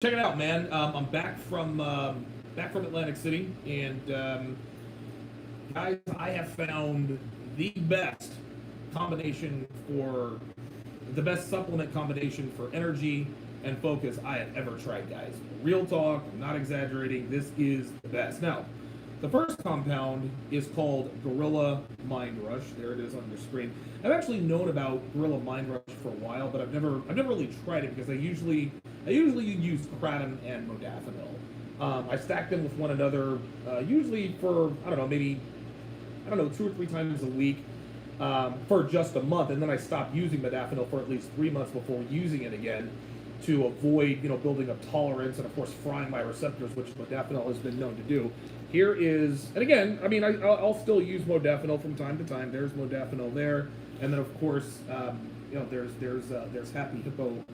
Check it out, man. I'm back from Atlantic City, and guys, I have found the best combination for the best supplement combination for energy and focus I have ever tried, guys. Real talk, I'm not exaggerating. This is the best. Now, the first compound is called Gorilla Mind Rush. There it is on your screen. I've actually known about Gorilla Mind Rush for a while, but I've never really tried it because I usually use kratom and modafinil. I stack them with one another, usually for I don't know, maybe 2 or 3 times a week, for just a month, and then I stopped using modafinil for at least 3 months before using it again to avoid building up tolerance and of course frying my receptors, which modafinil has been known to do. Here is, and again, I mean, I'll still use modafinil from time to time. There's modafinil there, and then of course, there's Happy Hippo,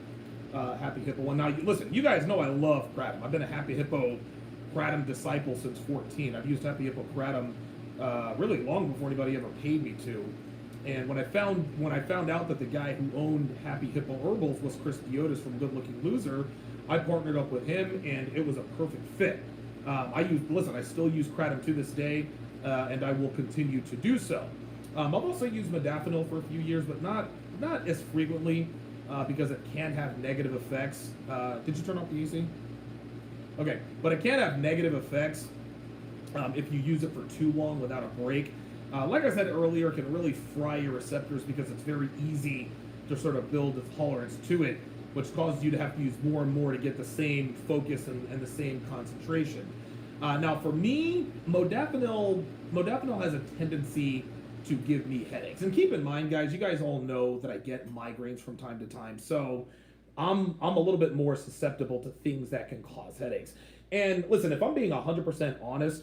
Happy Hippo one. Now, listen, you guys know I love kratom. I've been a Happy Hippo kratom disciple since 14. I've used Happy Hippo kratom really long before anybody ever paid me to. And when I found out that the guy who owned Happy Hippo Herbals was Chris Diotis from Good Looking Loser, I partnered up with him, and it was a perfect fit. I still use kratom to this day, and I will continue to do so. I've also used modafinil for a few years, but not as frequently, because it can have negative effects. Did you turn off the AC? Okay, but it can have negative effects if you use it for too long without a break. Like I said earlier, it can really fry your receptors because it's very easy to sort of build a tolerance to it, which causes you to have to use more and more to get the same focus and the same concentration. Now, for me, modafinil has a tendency to give me headaches. And keep in mind, guys, you guys all know that I get migraines from time to time, so I'm a little bit more susceptible to things that can cause headaches. And listen, if I'm being 100% honest,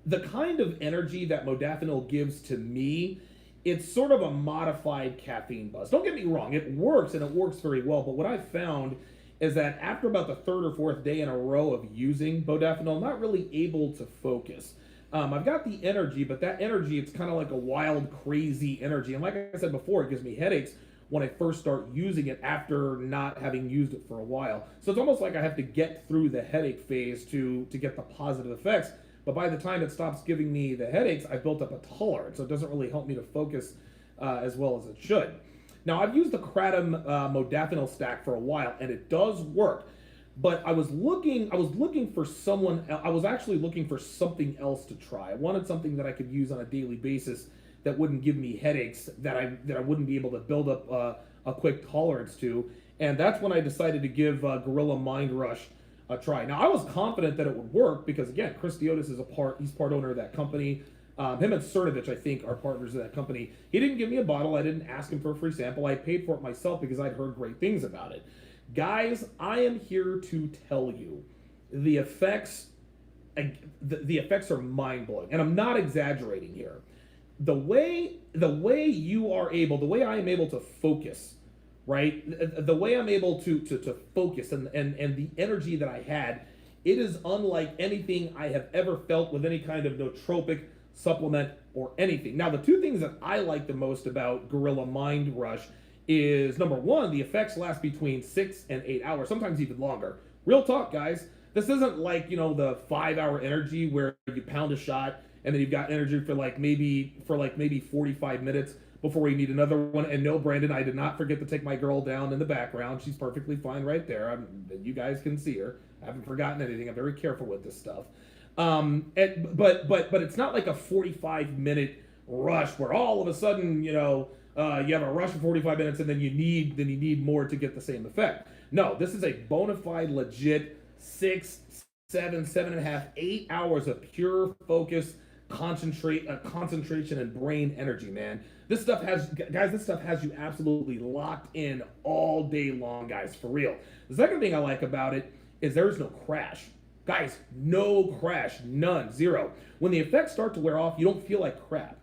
the kind of energy that modafinil gives to me, it's sort of a modified caffeine buzz. Don't get me wrong, it works and it works very well, but what I've found is that after about the third or fourth day in a row of using modafinil, I'm not really able to focus. I've got the energy, but that energy, it's kind of like a wild, crazy energy. And like I said before, it gives me headaches when I first start using it after not having used it for a while. So it's almost like I have to get through the headache phase to get the positive effects. But by the time it stops giving me the headaches, I've built up a tolerance, so it doesn't really help me to focus as well as it should. Now, I've used the kratom modafinil stack for a while, and it does work. But I was looking for someone. I was actually looking for something else to try. I wanted something that I could use on a daily basis that wouldn't give me headaches, that I wouldn't be able to build up a quick tolerance to. And that's when I decided to give Gorilla Mind Rush a try. Now, I was confident that it would work because, again, Chris Diotis is he's part owner of that company. Him and Cernovich, I think, are partners of that company. He didn't give me a bottle. I didn't ask him for a free sample. I paid for it myself because I'd heard great things about it. Guys, I am here to tell you the effects. The effects are mind-blowing, and I'm not exaggerating here. The way I am able to focus, right? The way I'm able to focus and the energy that I had, it is unlike anything I have ever felt with any kind of nootropic supplement or anything. Now, the two things that I like the most about Gorilla Mind Rush is, number one, the effects last between 6 and 8 hours, sometimes even longer. Real talk, guys. This isn't like, the 5-hour energy where you pound a shot and then you've got energy for maybe 45 minutes before you need another one. And no, Brandon, I did not forget to take my girl down in the background. She's perfectly fine right there. You guys can see her. I haven't forgotten anything. I'm very careful with this stuff. But it's not like a 45-minute rush where all of a sudden, you have a rush for 45 minutes and then you need more to get the same effect. No, this is a bona fide, legit 6, 7, 7.5, 8 hours of pure focus, concentration and brain energy, man. This stuff has you absolutely locked in all day long, guys, for real. The second thing I like about it is there's no crash. Guys, no crash, none, zero. When the effects start to wear off, you don't feel like crap,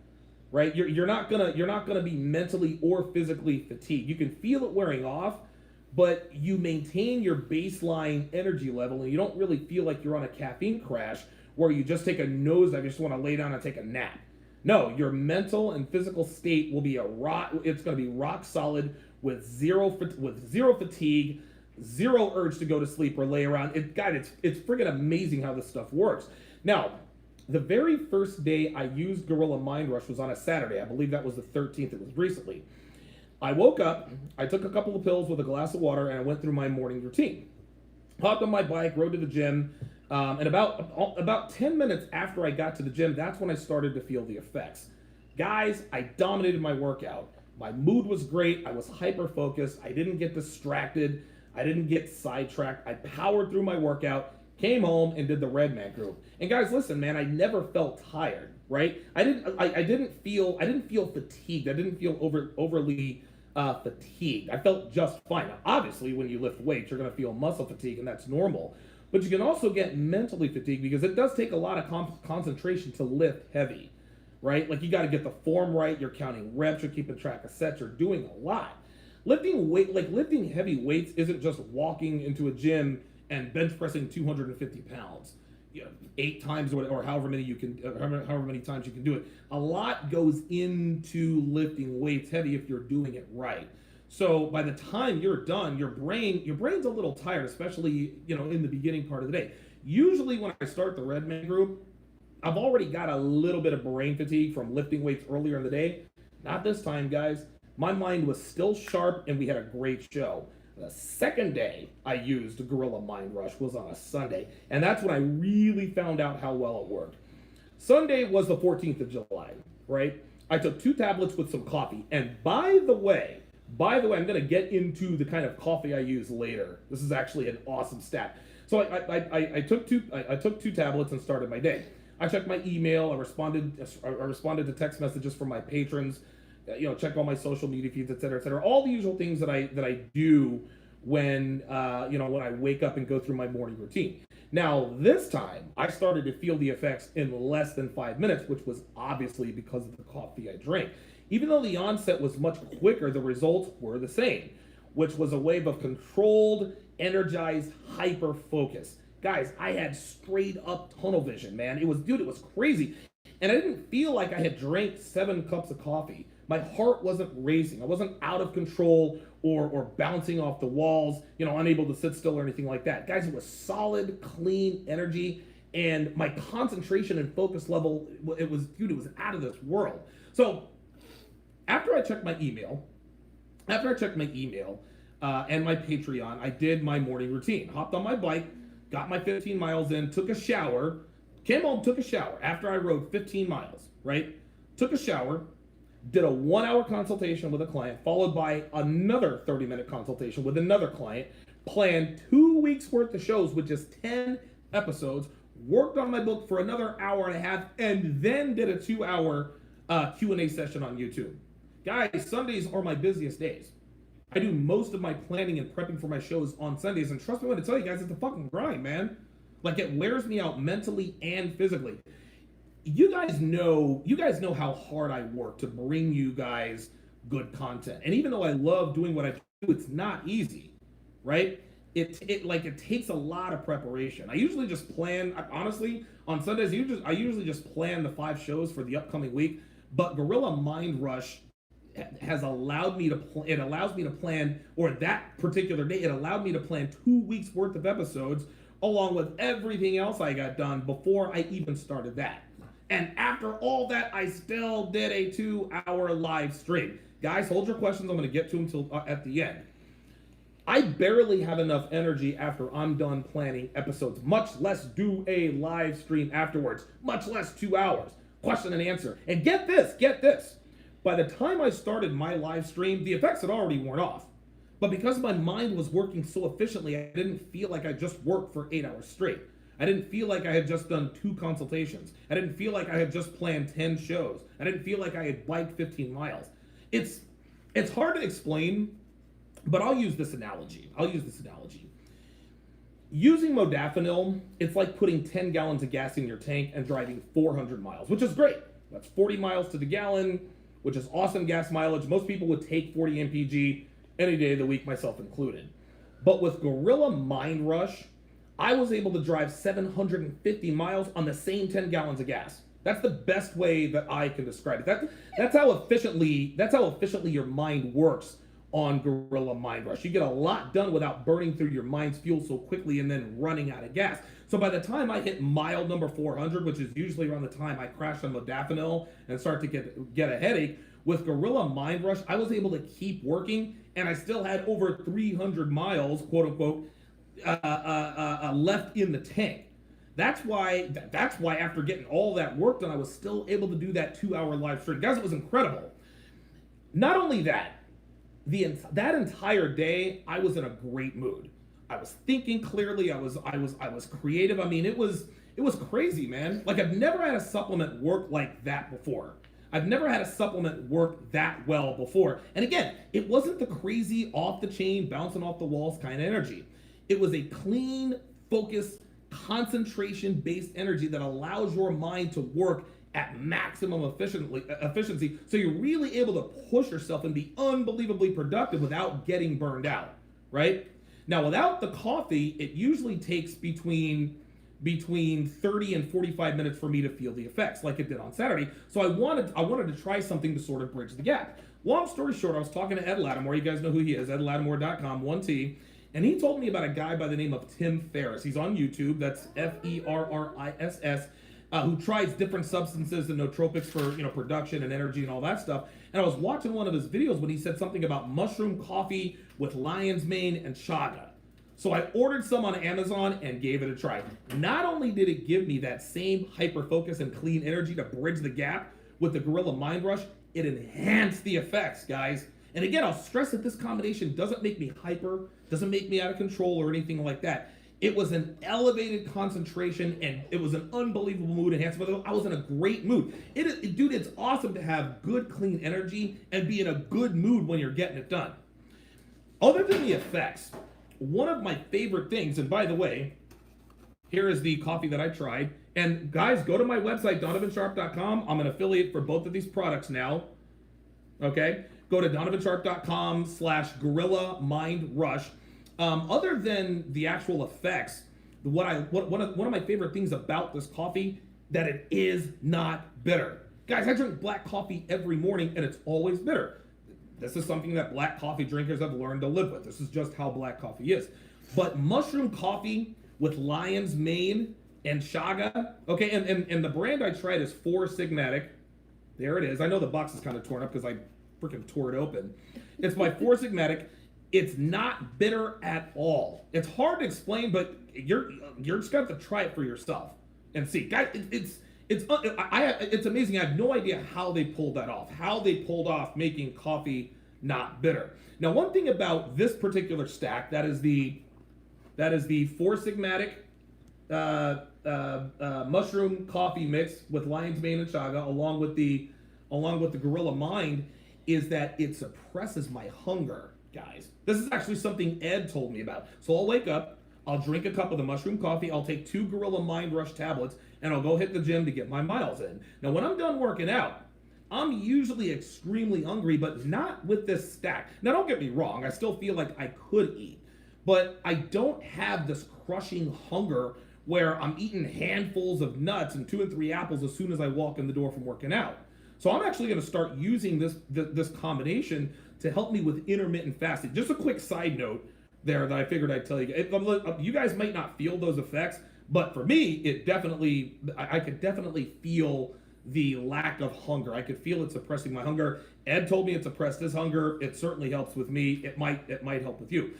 right? You're not gonna be mentally or physically fatigued. You can feel it wearing off, but you maintain your baseline energy level, and you don't really feel like you're on a caffeine crash where you just take a nosedive, you just want to lay down and take a nap. No, your mental and physical state will be it's going to be rock solid with zero fatigue, Zero urge to go to sleep or lay around. It's friggin' amazing how this stuff works. Now, the very first day I used Gorilla Mind Rush was on a Saturday. I believe that was the 13th. It was recently. I woke up, I took a couple of pills with a glass of water, and I went through my morning routine. Hopped on my bike, rode to the gym, and about 10 minutes after I got to the gym, that's when I started to feel the effects. Guys, I dominated my workout. My mood was great. I was hyper focused. I didn't get distracted. I didn't get sidetracked. I powered through my workout, came home, and did the Redman group. And guys, listen, man, I never felt tired, right? I didn't feel fatigued. I didn't feel overly fatigued. I felt just fine. Now, obviously, when you lift weights, you're going to feel muscle fatigue, and that's normal. But you can also get mentally fatigued because it does take a lot of concentration to lift heavy, right? Like, you got to get the form right. You're counting reps. You're keeping track of sets. You're doing a lot. Lifting heavy weights isn't just walking into a gym and bench pressing 250 pounds, 8 times or however many times you can do it. A lot goes into lifting weights heavy if you're doing it right. So by the time you're done, your brain's a little tired, especially in the beginning part of the day. Usually when I start the Redman group, I've already got a little bit of brain fatigue from lifting weights earlier in the day. Not this time, guys. My mind was still sharp, and we had a great show. The second day I used Gorilla Mind Rush was on a Sunday, and that's when I really found out how well it worked. Sunday was the 14th of July, right? I took 2 tablets with some coffee, and by the way, I'm going to get into the kind of coffee I use later. This is actually an awesome stat. So I took 2 tablets and started my day. I checked my email. I responded to text messages from my patrons. Check all my social media feeds, et cetera, all the usual things that I do when I wake up and go through my morning routine. Now, this time, I started to feel the effects in less than 5 minutes, which was obviously because of the coffee I drank. Even though the onset was much quicker, the results were the same, which was a wave of controlled, energized, hyper focus. Guys, I had straight up tunnel vision, man. It was crazy. And I didn't feel like I had drank 7 cups of coffee. My heart wasn't racing. I wasn't out of control or bouncing off the walls, unable to sit still or anything like that. Guys, it was solid, clean energy, and my concentration and focus level, it was out of this world. So after I checked my email and my Patreon, I did my morning routine. Hopped on my bike, got my 15 miles in, took a shower, came home, took a shower after I rode 15 miles, right? Took a shower, did a 1-hour consultation with a client, followed by another 30-minute consultation with another client, planned 2 weeks worth of shows with just 10 episodes, worked on my book for another hour and a half, and then did a 2-hour Q&A session on YouTube. Guys, Sundays are my busiest days. I do most of my planning and prepping for my shows on Sundays, and trust me when I tell you guys, it's a fucking grind, man. Like, it wears me out mentally and physically. You guys know how hard I work to bring you guys good content. And even though I love doing what I do, it's not easy, right? It takes a lot of preparation. I usually just plan, honestly, on Sundays, I usually just plan the 5 shows for the upcoming week. But Gorilla Mind Rush has allowed me to plan, or that particular day, it allowed me to plan 2 weeks worth of episodes along with everything else I got done before I even started that. And after all that, I still did a 2-hour live stream. Guys, hold your questions. I'm going to get to them till at the end. I barely have enough energy after I'm done planning episodes, much less do a live stream afterwards, much less 2 hours. Question and answer. And get this. By the time I started my live stream, the effects had already worn off. But because my mind was working so efficiently, I didn't feel like I just worked for 8 hours straight. I didn't feel like I had just done 2 consultations. I didn't feel like I had just planned 10 shows. I didn't feel like I had biked 15 miles. It's hard to explain, but I'll use this analogy. Using modafinil, it's like putting 10 gallons of gas in your tank and driving 400 miles, which is great. That's 40 miles to the gallon, which is awesome gas mileage. Most people would take 40 mpg any day of the week, myself included. But with Gorilla Mind Rush, I was able to drive 750 miles on the same 10 gallons of gas. That's the best way that I can describe it. That's how efficiently your mind works on Gorilla Mind Rush. You get a lot done without burning through your mind's fuel so quickly and then running out of gas. So by the time I hit mile number 400, which is usually around the time I crash on modafinil and start to get a headache, with Gorilla Mind Rush, I was able to keep working, and I still had over 300 miles, quote unquote, left in the tank. That's why after getting all that work done, I was still able to do that 2-hour live stream. Guys, it was incredible. Not only that, that entire day, I was in a great mood. I was thinking clearly. I was creative. I mean, it was crazy, man. Like, I've never had a supplement work like that before. I've never had a supplement work that well before. And again, it wasn't the crazy off the chain, bouncing off the walls kind of energy. It was a clean, focused, concentration-based energy that allows your mind to work at maximum efficiency, so you're really able to push yourself and be unbelievably productive without getting burned out, right? Now, without the coffee, it usually takes between 30 and 45 minutes for me to feel the effects, like it did on Saturday. So I wanted to try something to sort of bridge the gap. Long story short, I was talking to Ed Lattimore. You guys know who he is, edlattimore.com, 1T. And he told me about a guy by the name of Tim Ferriss. He's on YouTube. That's Ferriss, who tries different substances and nootropics for production and energy and all that stuff. And I was watching one of his videos when he said something about mushroom coffee with lion's mane and chaga. So I ordered some on Amazon and gave it a try. Not only did it give me that same hyper focus and clean energy to bridge the gap with the Gorilla Mind Rush, it enhanced the effects, guys. And again, I'll stress that this combination doesn't make me hyper, doesn't make me out of control or anything like that. It was an elevated concentration, and it was an unbelievable mood enhancement. I was in a great mood. Dude, it's awesome to have good, clean energy and be in a good mood when you're getting it done. Other than the effects, one of my favorite things, and by the way, here is the coffee that I tried. And guys, go to my website, donovansharpe.com. I'm an affiliate for both of these products now. Okay? Go to donovansharpe.com/Gorilla Mind Rush. Other than the actual effects, one of my favorite things about this coffee, that it is not bitter. Guys, I drink black coffee every morning and it's always bitter. This is something that black coffee drinkers have learned to live with. This is just how black coffee is. But mushroom coffee with lion's mane and chaga, okay, and the brand I tried is Four Sigmatic. There it is. I know the box is kind of torn up because I freaking tore it open. It's by Four Sigmatic. It's not bitter at all. It's hard to explain, but you're just gonna have to try it for yourself and see. Guys, it's amazing. I have no idea how they pulled that off. How they pulled off making coffee not bitter. Now, one thing about this particular stack, that is the Four Sigmatic mushroom coffee mix with lion's mane and chaga, along with the Gorilla Mind, is that it suppresses my hunger. Guys, this is actually something Ed told me about. So I'll wake up, I'll drink a cup of the mushroom coffee, I'll take 2 Gorilla Mind Rush tablets, and I'll go hit the gym to get my miles in. Now, when I'm done working out, I'm usually extremely hungry, but not with this stack. Now, don't get me wrong, I still feel like I could eat, but I don't have this crushing hunger where I'm eating handfuls of nuts and 2 and 3 apples as soon as I walk in the door from working out. So I'm actually going to start using this combination to help me with intermittent fasting. Just a quick side note there that I figured I'd tell you. You guys might not feel those effects, but for me, I could definitely feel the lack of hunger. I could feel it suppressing my hunger. Ed told me it suppressed his hunger. It certainly helps with me. It might help with you.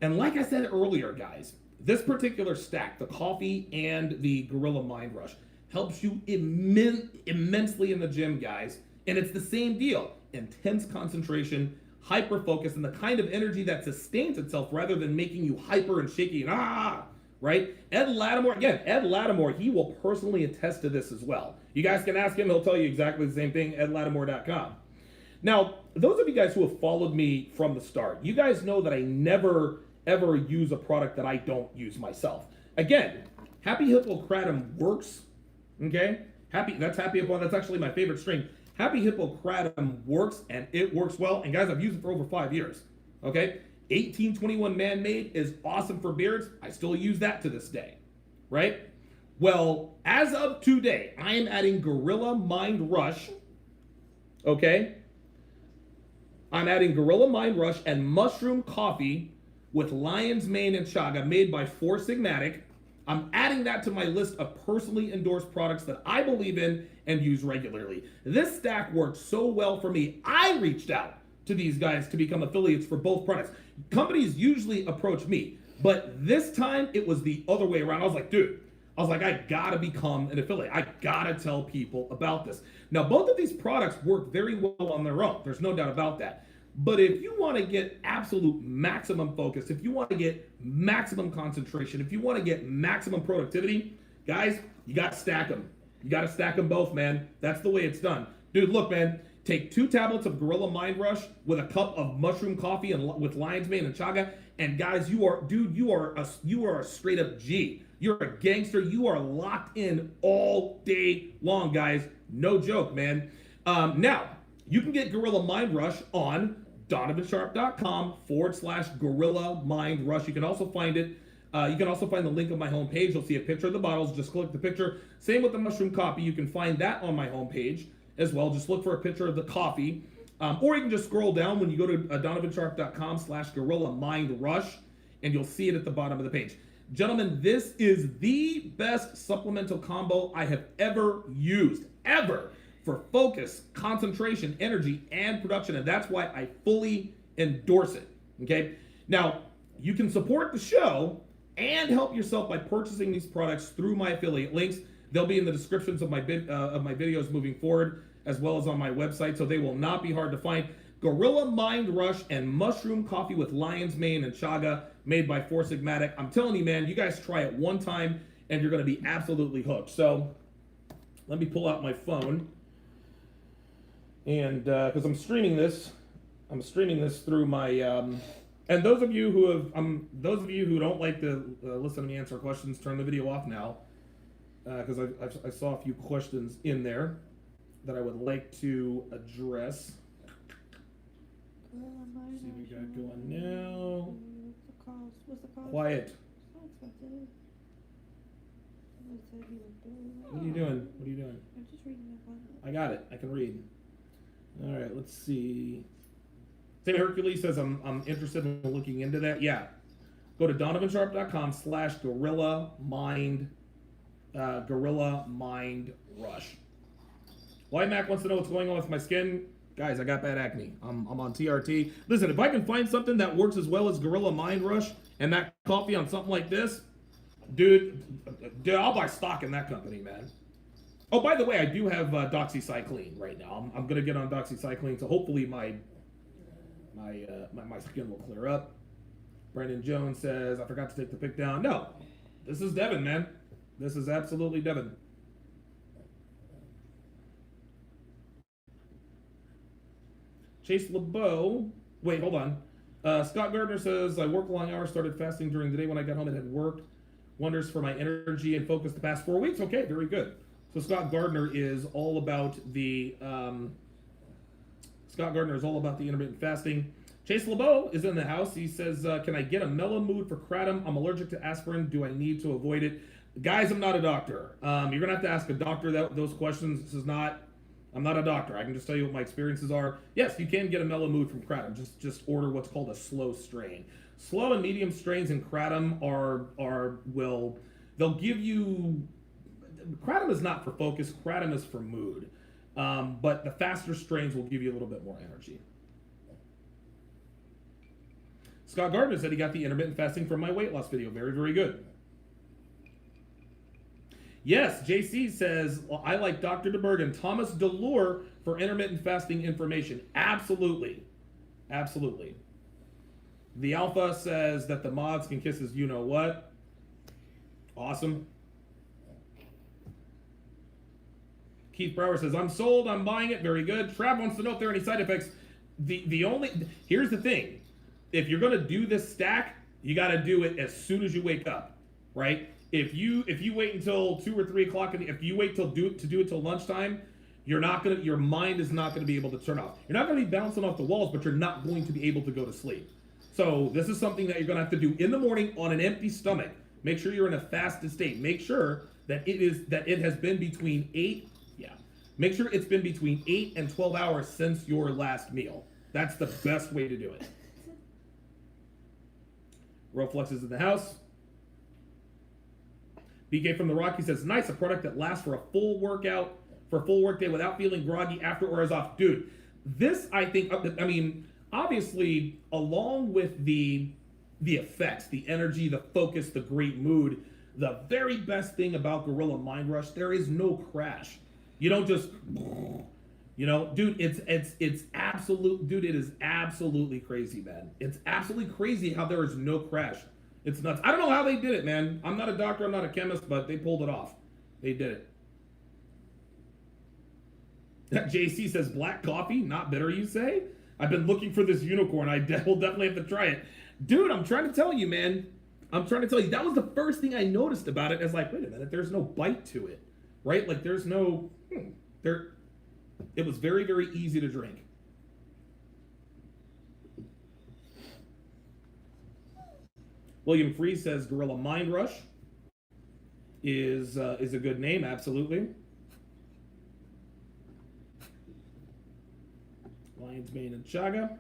And like I said earlier, guys, this particular stack, the coffee and the Gorilla Mind Rush, helps you immensely in the gym, guys. And it's the same deal. Intense concentration, hyper focus, and the kind of energy that sustains itself rather than making you hyper and shaky and right? Ed Lattimore, he will personally attest to this as well. You guys can ask him, he'll tell you exactly the same thing, edlattimore.com. Now, those of you guys who have followed me from the start, you guys know that I never, ever use a product that I don't use myself. Again, Happy Hippocratum works, okay? That's actually my favorite strain. Happy Hippocratum works, and it works well. And guys, I've used it for over 5 years, okay? 1821 man-made is awesome for beards. I still use that to this day, right? Well, as of today, I am adding Gorilla Mind Rush, okay? I'm adding Gorilla Mind Rush and Mushroom Coffee with Lion's Mane and Chaga made by Four Sigmatic. I'm adding that to my list of personally endorsed products that I believe in and use regularly. This stack worked so well for me, I reached out to these guys to become affiliates for both products. Companies usually approach me, but this time it was the other way around. I was like, dude, I gotta become an affiliate. I gotta tell people about this. Now, both of these products work very well on their own. There's no doubt about that. But if you want to get absolute maximum focus, if you want to get maximum concentration, if you want to get maximum productivity, guys, you got to stack them. You got to stack them both, man. That's the way it's done. Dude, look, man, take 2 tablets of Gorilla Mind Rush with a cup of mushroom coffee and with Lion's Mane and Chaga, and guys, you are a straight up G. You're a gangster. You are locked in all day long, guys. No joke, man. Now, you can get Gorilla Mind Rush on donovansharpe.com/Gorilla Mind Rush. You can also find it. You can also find the link on my homepage. You'll see a picture of the bottles. Just click the picture. Same with the mushroom coffee. You can find that on my homepage as well. Just look for a picture of the coffee. Or you can just scroll down when you go to donovansharpe.com/Gorilla Mind Rush, and you'll see it at the bottom of the page. Gentlemen, this is the best supplemental combo I have ever used, ever, for focus, concentration, energy, and production, and that's why I fully endorse it, okay? Now, you can support the show and help yourself by purchasing these products through my affiliate links. They'll be in the descriptions of my videos moving forward, as well as on my website, so they will not be hard to find. Gorilla Mind Rush and Mushroom Coffee with Lion's Mane and Chaga, made by Four Sigmatic. I'm telling you, man, you guys try it one time, and you're going to be absolutely hooked. So, let me pull out my phone. And because I'm streaming this through my and those of you who don't like to listen to me answer questions, turn the video off now, because I saw a few questions in there that I would like to address. Let's see what we got going now. What's the cost? Quiet. What What are you doing? I'm just reading my Bible. I got it. I can read. All right, let's see. Tim Hercules says I'm interested in looking into that. Yeah, go to donovansharpe.com/Gorilla Mind Rush. Why Mac wants to know what's going on with my skin. Guys, I got bad acne. I'm on TRT. Listen, if I can find something that works as well as Gorilla Mind Rush and that coffee on something like this, dude, I'll buy stock in that company, man. Oh, by the way, I do have doxycycline right now. I'm gonna get on doxycycline, so hopefully my skin will clear up. Brandon Jones says I forgot to take the pic down. No, this is Devin, man. This is absolutely Devin. Chase LeBeau. Wait, hold on. Scott Gardner says I work long hours, started fasting during the day. When I got home, it had worked wonders for my energy and focus the past 4 weeks. Okay, very good. So Scott Gardner is all about the intermittent fasting. Chase LeBeau is in the house. He says, can I get a mellow mood for kratom? I'm allergic to aspirin. Do I need to avoid it? Guys, I'm not a doctor. You're going to have to ask a doctor those questions. I'm not a doctor. I can just tell you what my experiences are. Yes, you can get a mellow mood from kratom. Just order what's called a slow strain. Slow and medium strains in kratom they'll give you. Kratom is not for focus. Kratom is for mood. But the faster strains will give you a little bit more energy. Scott Gardner said he got the intermittent fasting from my weight loss video. Very, very good. Yes, JC says, well, I like Dr. DeBerg and Thomas DeLure for intermittent fasting information. Absolutely. Absolutely. The Alpha says that the mods can kiss his you-know-what. Awesome. Keith Brower says, I'm sold, I'm buying it. Very good. Trav wants to know if there are any side effects. Here's the thing. If you're going to do this stack, you got to do it as soon as you wake up, right? If you wait until 2 or 3 o'clock, if you wait to do it till lunchtime, your mind is not going to be able to turn off. You're not going to be bouncing off the walls, but you're not going to be able to go to sleep. So this is something that you're going to have to do in the morning on an empty stomach. Make sure you're in a fasted state. Make sure that it has been between 8. Make sure it's been between 8 and 12 hours since your last meal. That's the best way to do it. Roflex is in the house. BK from the Rocky says, nice, a product that lasts for a full workout, for a full workday without feeling groggy after or is off. Dude, this, I think, I mean, obviously, along with the effects, the energy, the focus, the great mood, the very best thing about Gorilla Mind Rush, there is no crash. You don't just, you know, dude, it's absolute, dude, it is absolutely crazy, man. It's absolutely crazy how there is no crash. It's nuts. I don't know how they did it, man. I'm not a doctor, I'm not a chemist, but they pulled it off. They did it. JC says, black coffee, not bitter, you say? I've been looking for this unicorn. I will definitely have to try it. Dude, I'm trying to tell you, man. I'm trying to tell you. That was the first thing I noticed about it. I was like, wait a minute, there's no bite to it, right? Like, there's no, it was very, very easy to drink. William Free says Gorilla Mind Rush is a good name, absolutely. Lion's Mane and Chaga.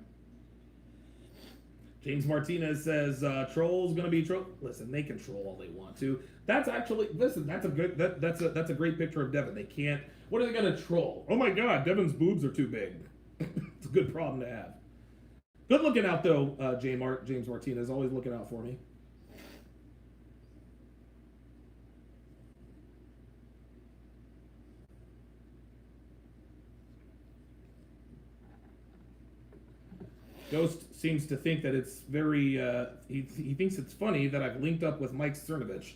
James Martinez says Troll's gonna be troll. Listen, they can troll all they want to. That's actually, listen, that's a good, that's a great picture of Devin. They can't. What are they gonna troll? Oh my God, Devin's boobs are too big. It's a good problem to have. Good looking out though, James Martinez, always looking out for me. Ghost seems to think that it's very, he thinks it's funny that I've linked up with Mike Cernovich.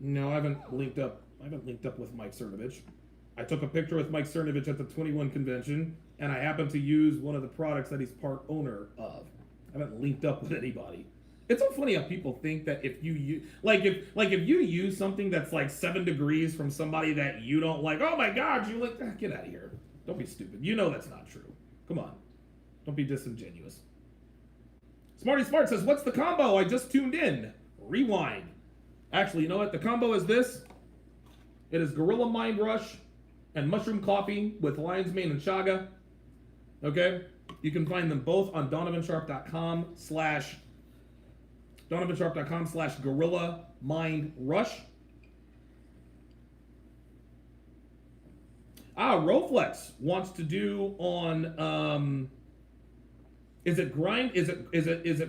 No, I haven't linked up with Mike Cernovich. I took a picture with Mike Cernovich at the 21 convention, and I happened to use one of the products that he's part owner of. I haven't linked up with anybody. It's so funny how people think that if you use, if you use something that's like 7 degrees from somebody that you don't like, oh my God, you like, get out of here. Don't be stupid. You know that's not true. Come on. Don't be disingenuous. Smarty Smart says, what's the combo? I just tuned in. Rewind. Actually, you know what? The combo is this. It is Gorilla Mind Rush and Mushroom Coffee with Lion's Mane and Chaga. Okay? You can find them both on donovansharpe.com/Gorilla Mind Rush. Roflex wants to do on is it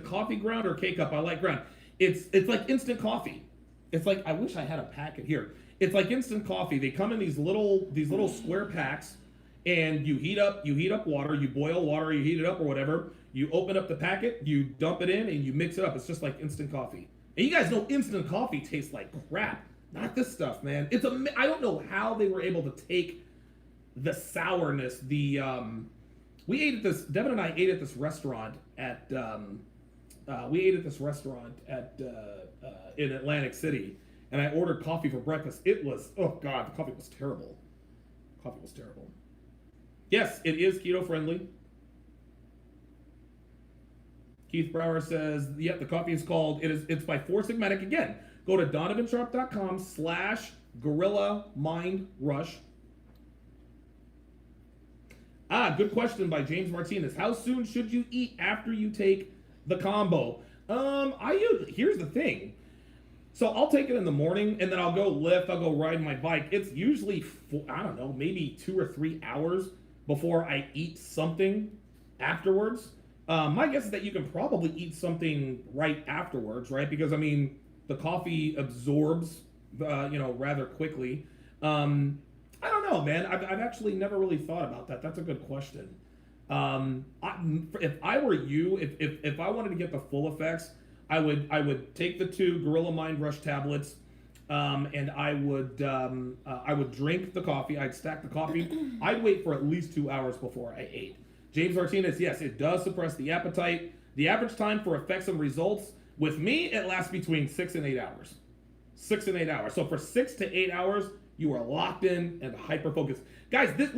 coffee ground or K-cup? I like ground. It's like instant coffee. It's like, I wish I had a packet here. It's like instant coffee. They come in these little square packs, and you heat up water, you boil water, you heat it up or whatever. You open up the packet, you dump it in, and you mix it up. It's just like instant coffee. And you guys know instant coffee tastes like crap. Not this stuff, man. I don't know how they were able to take the sourness, we ate at this. Devin and I ate at this restaurant in Atlantic City, and I ordered coffee for breakfast. It was, oh God, the coffee was terrible. Coffee was terrible. Yes, it is keto friendly. Keith Brower says, yep, the coffee is called. It's by Four Sigmatic. Again, go to donovansharpe.com/Gorilla Mind Rush. Good question by James Martinez. How soon should you eat after you take the combo? Here's the thing. So I'll take it in the morning, and then I'll go lift, I'll go ride my bike. It's usually, I don't know, maybe 2 or 3 hours before I eat something afterwards. My guess is that you can probably eat something right afterwards, right? Because, I mean, the coffee absorbs, rather quickly. I don't know, man. I've actually never really thought about that. That's a good question. If I were you, if I wanted to get the full effects, I would take the 2 Gorilla Mind Rush tablets, and I would drink the coffee. I'd stack the coffee. I'd wait for at least 2 hours before I ate. James Martinez, yes, it does suppress the appetite. The average time for effects and results, with me, it lasts between 6 and 8 hours. 6 and 8 hours. So for 6 to 8 hours, you are locked in and hyper-focused. Guys, this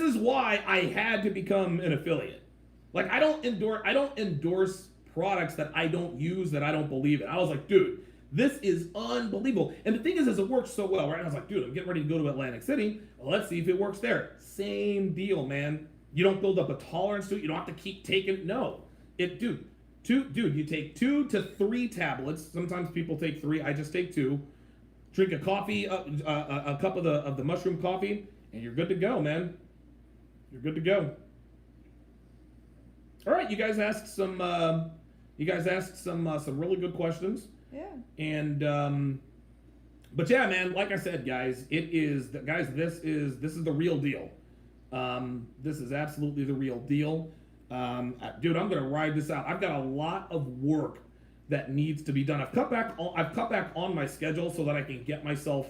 is why I had to become an affiliate. Like, I don't endorse products that I don't use, that I don't believe in. I was like, dude, this is unbelievable. And the thing is it works so well, right? I was like, dude, I'm getting ready to go to Atlantic City. Let's see if it works there. Same deal, man. You don't build up a tolerance to it. You don't have to keep taking. No, dude. You take 2 to 3 tablets. Sometimes people take 3. I just take 2. Drink a coffee, a cup of the mushroom coffee, and you're good to go, man. You're good to go. All right, you guys asked some. Some really good questions. Yeah. And but yeah, man. Like I said, guys, this is the real deal. This is absolutely the real deal. Dude, I'm gonna ride this out. I've got a lot of work that needs to be done. I've cut back on my schedule so that I can get myself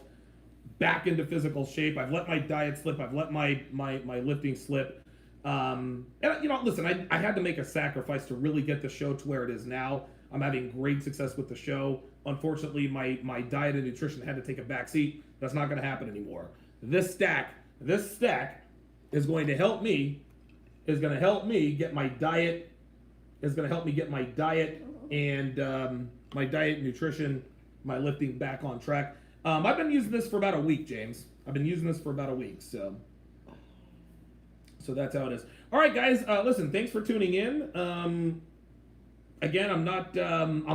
back into physical shape. I've let my diet slip. I've let my lifting slip. And listen, I had to make a sacrifice to really get the show to where it is now. I'm having great success with the show. Unfortunately, my diet and nutrition had to take a back seat. That's not going to happen anymore. This stack is going to help me. Is going to help me get my diet. Is going to help me get my diet and my diet, nutrition, my lifting back on track. I've been using this for about a week, James. I've been using this for about a week, so that's how it is. All right, guys. Listen, thanks for tuning in. Again, I'm not. I'm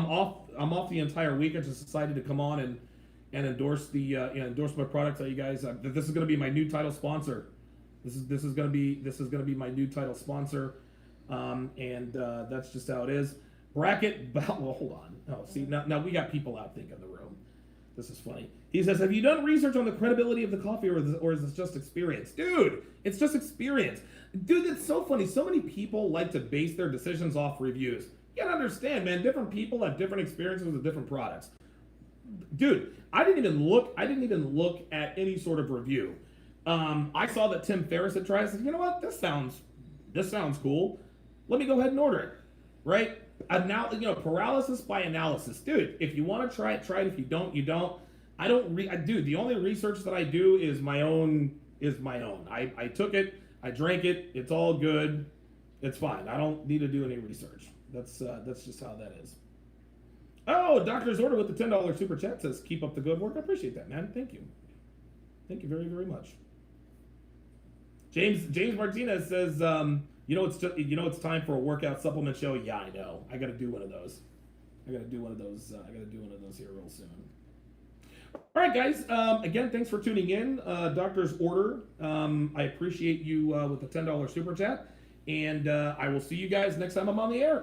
off the entire week. I just decided to come on and endorse endorse my product. Tell you guys this is going to be my new title sponsor. This is going to be my new title sponsor. And that's just how it is. Bracket. Well, hold on. Oh, see now we got people out thinking in the room. This is funny. He says, "Have you done research on the credibility of the coffee, or is this just experience?" Dude, it's just experience. Dude, that's so funny. So many people like to base their decisions off reviews. You gotta understand, man. Different people have different experiences with different products. Dude, I didn't even look at any sort of review. I saw that Tim Ferriss had tried. I said, you know what? This sounds cool. Let me go ahead and order it. Right? Now, paralysis by analysis, dude. If you want to try it. If you don't, you don't. Dude, the only research that I do is my own. I took it. I drank it. It's all good. It's fine. I don't need to do any research. That's just how that is. Oh, Doctor's Order with the $10 super chat says, "Keep up the good work." I appreciate that, man. Thank you. Thank you very, very much. James Martinez says, it's time for a workout supplement show. Yeah, I know. I got to do one of those. I got to do one of those here real soon. All right, guys. Again, thanks for tuning in. Doctor's Order. I appreciate you with the $10 super chat, and I will see you guys next time I'm on the air.